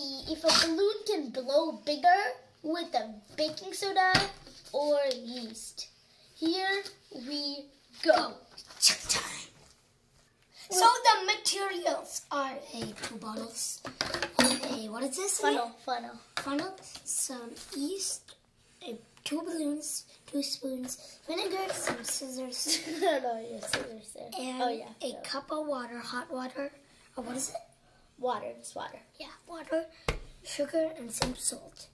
see if a balloon can blow bigger with a baking soda or yeast. Here we go. Time. So the materials are two bottles, what is this? Funnel, some yeast, two balloons, 2 spoons, vinegar, some scissors, and a cup of water, hot water, or what is it? Water, just water. Yeah, water, sugar, and some salt.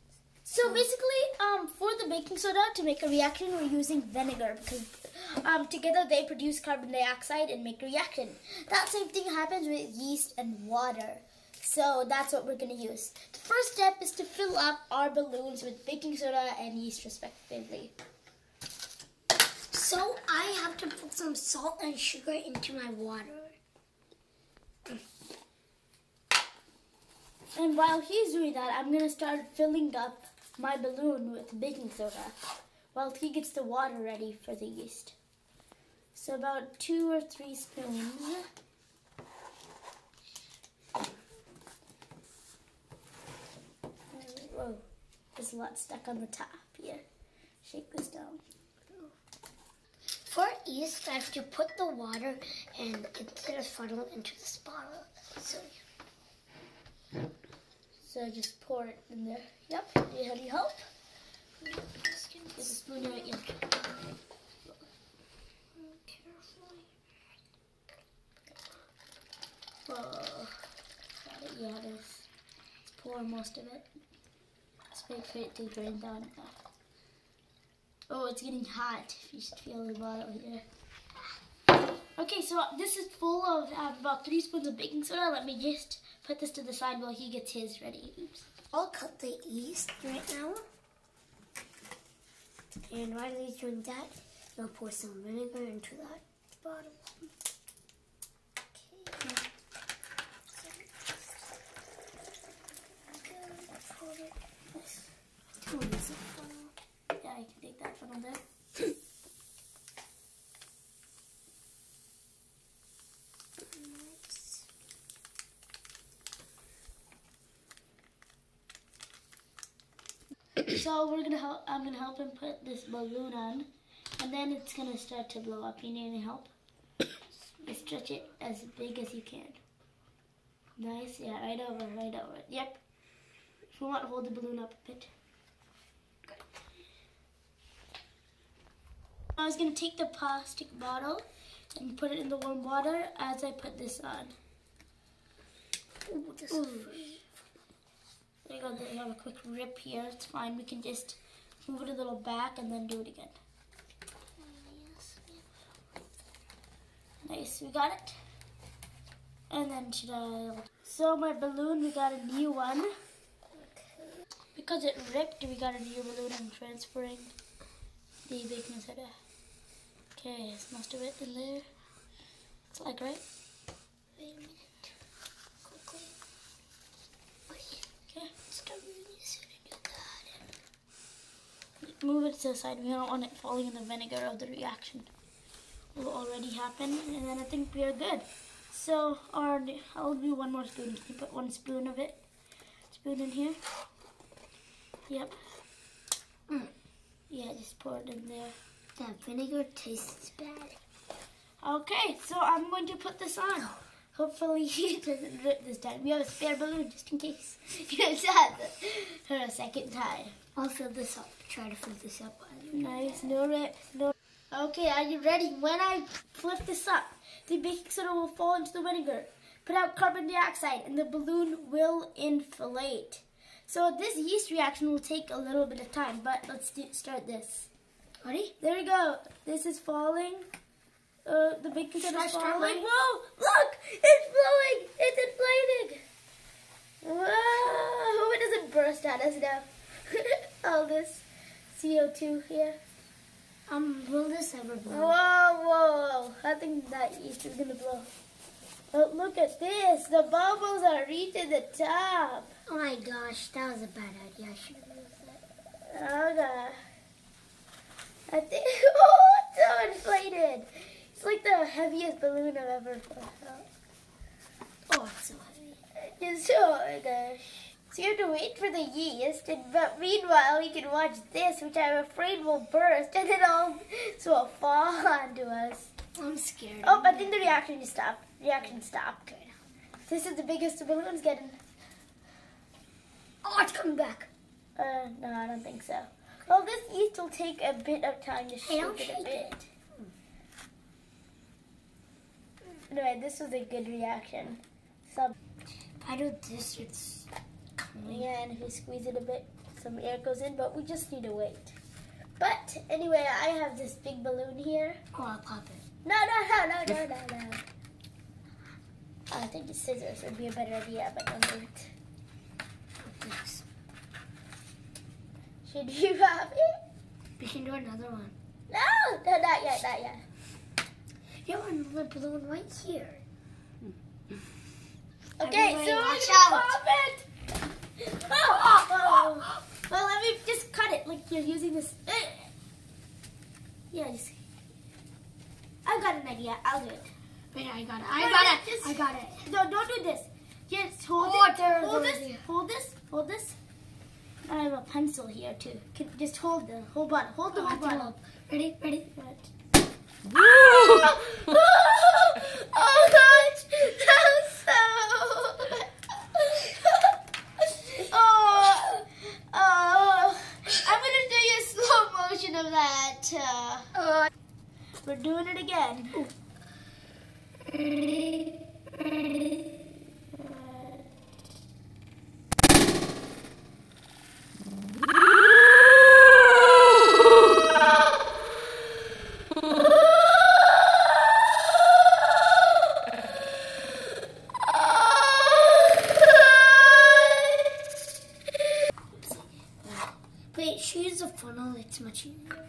So basically, for the baking soda to make a reaction, we're using vinegar because together they produce carbon dioxide and make a reaction. That same thing happens with yeast and water. So that's what we're going to use. The first step is to fill up our balloons with baking soda and yeast respectively. So I have to put some salt and sugar into my water. And while he's doing that, I'm going to start filling up my balloon with baking soda while he gets the water ready for the yeast. So about 2 or 3 spoons. Whoa, there's a lot stuck on the top here. Shake this down. For yeast, I have to put the water and into the funnel into this bottle. So just pour it in there. Yep. How do you help? Get the spoon right in. Carefully. Whoa. Got it. Yeah, let's pour most of it. Let's wait for it to drain down. Oh, it's getting hot. You should feel the bottle here. Okay, so this is full of about 3 spoons of baking soda. Let me just put this to the side while he gets his ready. Oops. I'll cut the yeast right now. And while he's doing that, I'll pour some vinegar into that bottle. Okay. Yeah, I can take that funnel there. So I'm gonna help him put this balloon on, and then it's gonna start to blow up. You need any help? You stretch it as big as you can. Nice, yeah, right over it. Yep. If you want, hold the balloon up a bit. I was gonna take the plastic bottle and put it in the warm water as I put this on. Ooh, this is There you go, they have a quick rip here, it's fine. We can just move it a little back and then do it again. Nice, we got it. And then so my balloon, we got a new one. Because it ripped, we got a new balloon. I'm transferring the baking soda. Okay, it's most of it in there. It's like right. Wait a minute. Quickly. Okay. Start moving this and do that. Move it to the side. We don't want it falling in the vinegar of the reaction. It will already happen, and then I think we are good. So I'll do one more spoon. Can you put 1 spoon of it? Spoon in here. Yep. Yeah, just pour it in there. That vinegar tastes bad. Okay, so I'm going to put this on. Hopefully it doesn't rip this time. We have a spare balloon just in case. It's for a second time. I'll fill this up. Try to fill this up. Nice, no rips. No. Okay, are you ready? When I flip this up, the baking soda will fall into the vinegar, put out carbon dioxide, and the balloon will inflate. So this yeast reaction will take a little bit of time, but let's start this. Ready? There we go. This is falling. The baking soda is falling. Whoa! Look! It's blowing! It's inflating! Whoa! It doesn't burst at us now. All this CO2 here. Will this ever blow? Whoa! I think that yeast is gonna blow. Oh, look at this! The bubbles are reaching the top. Oh my gosh, that was a bad idea. I should have moved that. Oh god. I think, oh, it's so inflated. It's like the heaviest balloon I've ever felt. Oh, it's so heavy. It's so, oh my gosh. So you have to wait for the yeast, but meanwhile you can watch this, which I'm afraid will burst, and then will fall onto us. I'm scared. Oh, I think the reaction just stopped. Reaction stopped. Good. This is the biggest the balloon's getting. Oh, it's coming back. No, I don't think so. Well, this yeast will take a bit of time to shake it a bit. Anyway, this was a good reaction. So, if I do this, it's coming. Yeah, and if you squeeze it a bit, some air goes in, but we just need to wait. But anyway, I have this big balloon here. Oh, I'll pop it. No. I think the scissors would be a better idea, but don't do it. Yes. Should you have it? We can do another one. No, not yet. You have a balloon right here. Okay, Everybody so I'm watch gonna out. pop it. Oh. Well, let me just cut it like you're using this. Yeah, just. I've got an idea. I'll do it. Wait, I got it. I got it. No, don't do this. Just hold it. Hold this. I have a pencil here too. Just hold the whole bottle. Hold the whole bottle. Ready? Right. Oh gosh! That was so. I'm gonna do you a slow motion of that. We're doing it again. Wait, should use a funnel. It's much easier.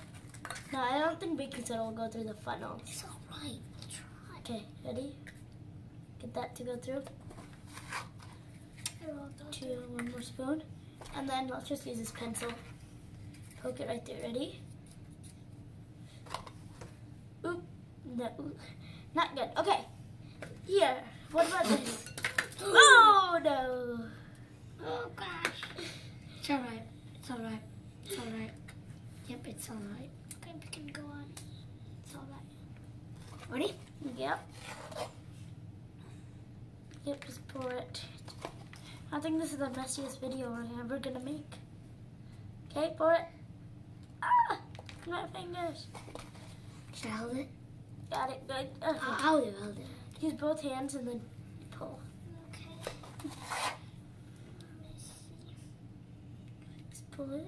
No, I don't think baking soda will go through the funnel. It's alright. Try. Okay, ready? Get that to go through. One more spoon. And then let's just use this pencil. Poke it right there. Ready? Oop. No, oop. Not good. Okay. Here. What about this? Oh, no. Oh, gosh. It's alright. It's alright. It's alright. Yep, it's alright. Okay, we can go on. It's alright. Ready? Yep. Yep, just pour it. I think this is the messiest video we're ever gonna make. Okay, pour it. Ah! My fingers. Should I hold it? Got it, good. Okay. I'll do it. Use both hands and then pull. Okay. Just pull it.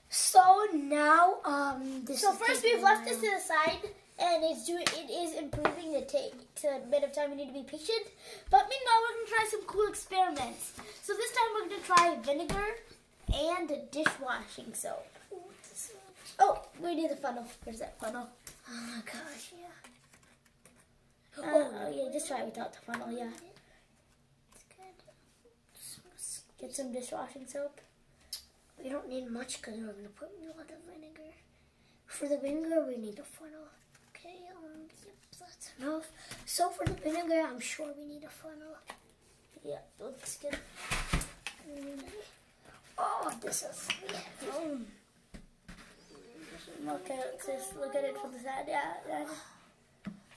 So now, So first we've left this to the side, and it is improving. It takes a bit of time. We need to be patient. But meanwhile, we're gonna try some cool experiments. So this time we're gonna try vinegar and dishwashing soap. Oh, we need the funnel. Where's that funnel? Oh my gosh, yeah. Oh yeah, just try it without the funnel. Yeah. It's good. Get some dishwashing soap. We don't need much because we're gonna put a lot of vinegar. For the vinegar, we need a funnel. Okay, yep, that's enough. So for the vinegar, I'm sure we need a funnel. Yeah, looks good. Oh, this is Look at it from the side. Yeah.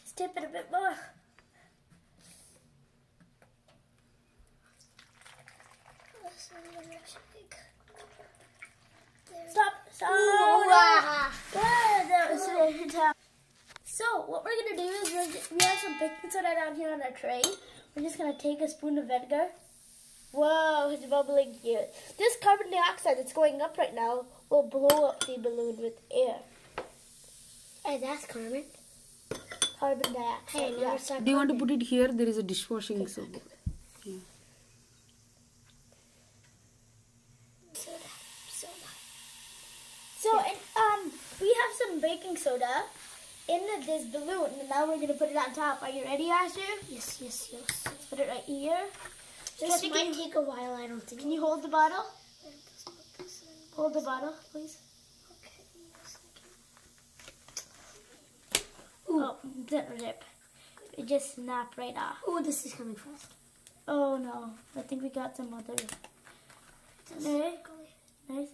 Just tip it a bit more. Stop. Good. So what we're gonna do is we have some baking soda down here on our tray. We're just gonna take a spoon of vinegar. Whoa, it's bubbling here. This carbon dioxide that's going up right now will blow up the balloon with air. Hey, that's carbon. Carbon dioxide. Hey, yeah. Do you want to put it here? There is a dishwashing soap. Yeah. So, we have some baking soda in this balloon, and now we're going to put it on top. Are you ready, Asher? Yes. Let's put it right here. This might take a while, I don't think. Can you hold the bottle? Hold the bottle, please. Okay, yes, Oh, didn't rip. It just snapped right off. Oh, this is coming fast. Oh no, I think we got some other. Nice. Nice.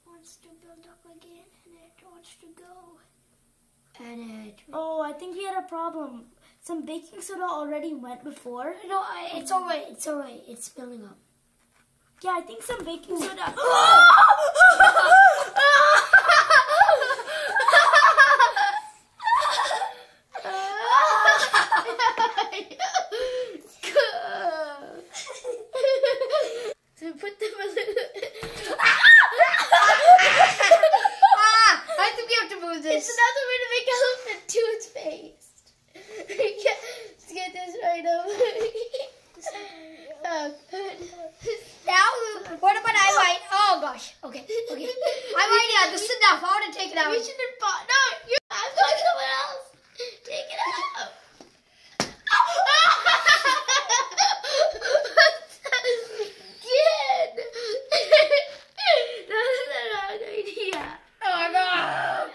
Wants to build up again and it wants to go. And it. Oh, I think we had a problem. Some baking soda already went before. No, it's alright. It's alright. It's building up. Yeah, I think some baking soda. So put them a little. I think we have to move this. It's another way to make elephant toothpaste. Let's get this right over. Oh, good. Now, what about I white? Oh gosh. Okay. Okay. I white. Yeah, this is enough. I want to take it out. We shouldn't pot. No, I'm going somewhere else. Take it out. Kid. That is a wrong idea. Oh my god.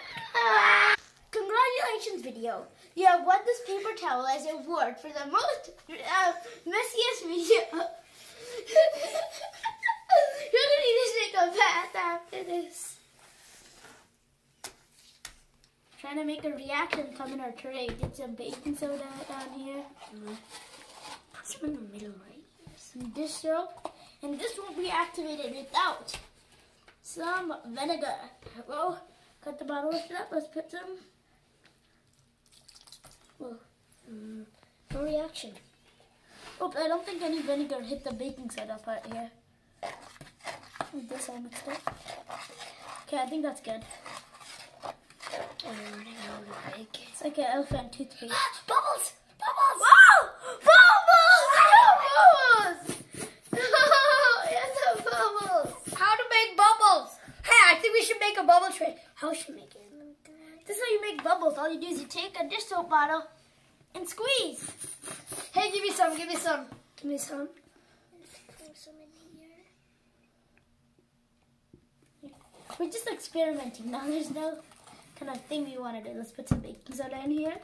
Congratulations, video. You have won this paper towel as an award for the most messiest video. You're gonna need to take a bath after this. Trying to make a reaction come in our tray. Get some baking soda down here. Put some in the middle, right? Some dish soap. And this won't be activated without some vinegar. Well, cut the bottle lifted up. Let's put some. Well, no reaction. Oh, I don't think any vinegar hit the baking soda part here. With this all mixed up. Okay, I think that's good. It's like an elephant toothpaste. Bubbles! Bubbles! Wow! Bubbles! Oh, yes, the bubbles. How to make bubbles? Hey, I think we should make a bubble tray. How should we make it? This is how you make bubbles. All you do is you take a dish soap bottle and squeeze. Hey, give me some, give me some. Give me some. Pour some in here. We're just experimenting now. There's no kind of thing we want to do. Let's put some baking soda in here.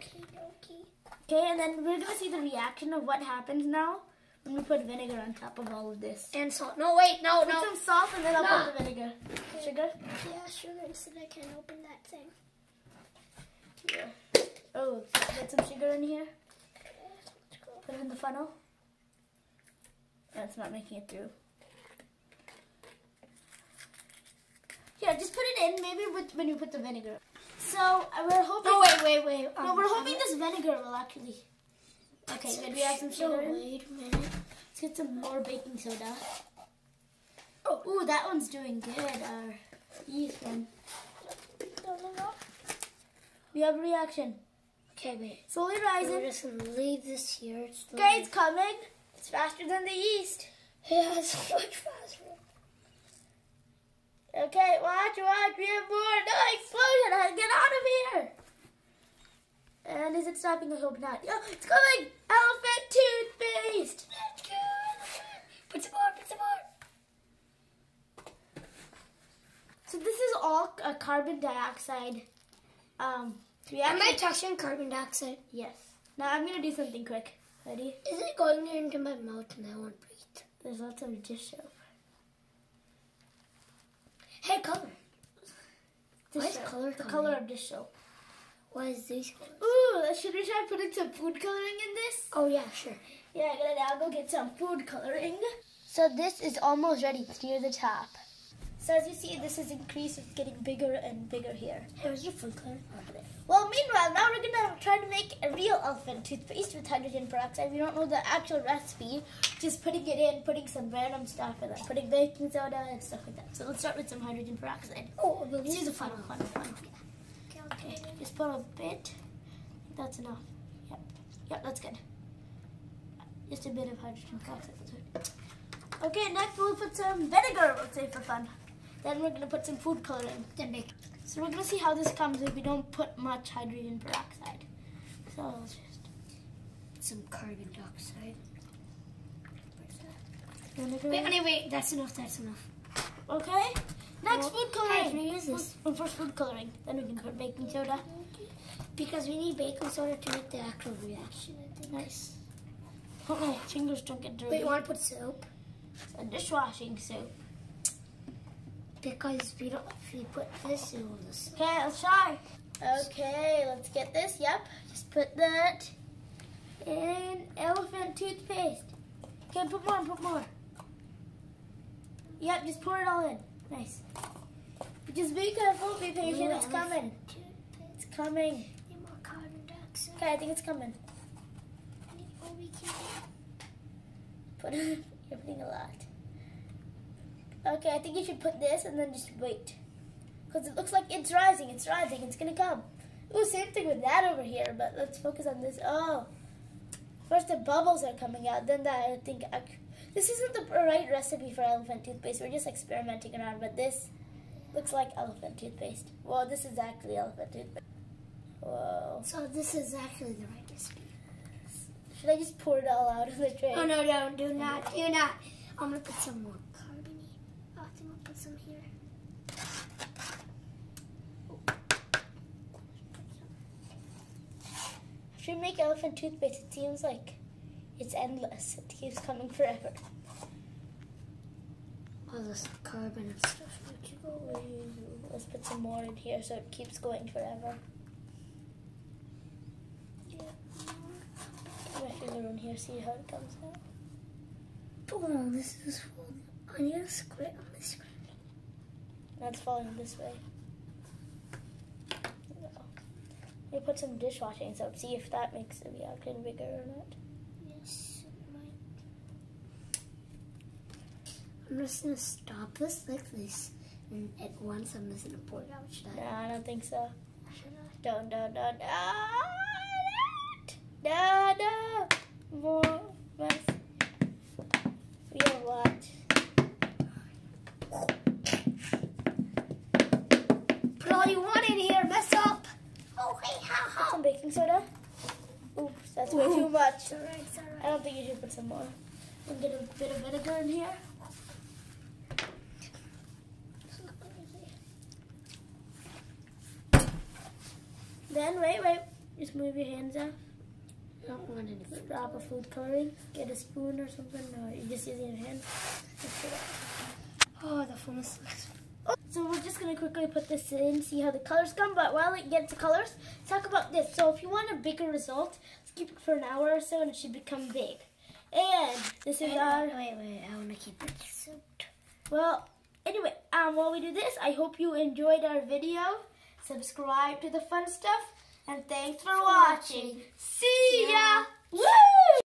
Okay, and then we're going to see the reaction of what happens now when we put vinegar on top of all of this. And salt. No, wait, no, Put some salt and then I'll put the vinegar. Okay. Sugar? Yeah, sugar, so I can open that thing. Yeah. Oh, get some sugar in here. Put it in the funnel. That's not making it through. Yeah, just put it in. Maybe when you put the vinegar. So we're hoping. No, wait. No, we're hoping this vinegar will actually. Okay, good. We have some sugar. Wait a minute. Let's get some more baking soda. Oh, ooh, that one's doing good. Our yeast one. We have a reaction. Okay, wait. Slowly rising. We're just gonna leave this here. Okay, it's coming. It's faster than the yeast. Yeah, it's much faster. Okay, watch. We have more. No explosion. Get out of here. And is it stopping? I hope not. Oh, it's coming. Elephant toothpaste. Let's go. Put some more. So this is all a carbon dioxide reaction. Am I touching carbon dioxide? Yes. Now I'm going to do something quick. Ready? Is it going into my mouth and I won't breathe? There's lots of dish soap. Hey, color. Dish Why is soap. color The coming? color of dish soap. What is these colors? Ooh, should we try putting some food coloring in this? Oh, yeah, sure. Yeah, I'm going to now go get some food coloring. So this is almost ready. It's near the top. So as you see, this is increased. It's getting bigger and bigger here. Here's your food color. Well, meanwhile, now we're going to try to make a real elephant toothpaste with hydrogen peroxide. We don't know the actual recipe. Just putting it in, putting some random stuff in it, putting baking soda and stuff like that. So let's start with some hydrogen peroxide. Oh, Let's use a funnel. Okay, just put a bit. That's enough. Yep, that's good. Just a bit of hydrogen peroxide. Okay, next we'll put some vinegar, let's say, for fun. Then we're going to put some food coloring. So we're going to see how this comes if we don't put much hydrogen peroxide. So let's just... Some carbon dioxide. Vinegar. Wait, anyway, that's enough. Okay. Next, food coloring. Hey, can we use this? First food coloring. Then we can put baking soda. Because we need baking soda to make the actual reaction, I think. Nice. Hope my fingers don't get dirty. Wait, you want to put soap? A dishwashing soap. Because if we put this in all this. Okay, let's try. Okay, let's get this. Yep, just put that in elephant toothpaste. Okay, put more. Yep, just pour it all in. Nice. Just be careful, be patient, it's coming. It's coming. Need more carbon dioxide. Okay, I think it's coming. You're putting a lot. Okay, I think you should put this and then just wait. Because it looks like it's rising, it's gonna come. Ooh, same thing with that over here, but let's focus on this. Oh, first the bubbles are coming out, then that I think, this isn't the right recipe for elephant toothpaste. We're just experimenting around, but this looks like elephant toothpaste. Well, this is actually elephant toothpaste. Whoa. So this is actually the right recipe. Should I just pour it all out of the tray? Oh, no, do not. I'm going to put some more carbonate. I think I'll put some here. After you make elephant toothpaste, it seems like it's endless. It keeps coming forever. All this carbon and stuff. Let's put some more in here so it keeps going forever. Put my finger in here, see how it comes out. Oh, this is full. I need a square on this side. Now it's falling this way. No. You put some dishwashing soap, see if that makes the reaction bigger or not. Yes, it might. I'm just going to stop this like this. And at once I'm just going to pour it out. Should I? No, I don't think so. Should I? Don't. No. More. Less. We are what? Put all you want in here. Mess up. Okay, Put some baking soda. Oops, that's way too much. It's all right. I don't think you should put some more. And get a bit of vinegar in here. Then, wait. Just move your hands out. I don't want any Drop of food coloring. Get a spoon or something. No, you're just using your hands. Oh, the fullness looks. So we're just going to quickly put this in, see how the colors come. But while it gets the colors, let's talk about this. So if you want a bigger result, let's keep it for an hour or so and it should become big. And this is our... Wait. I want to keep it soaked. Well, anyway, while we do this, I hope you enjoyed our video. Subscribe to the fun stuff. And thanks for watching. See ya! Woo!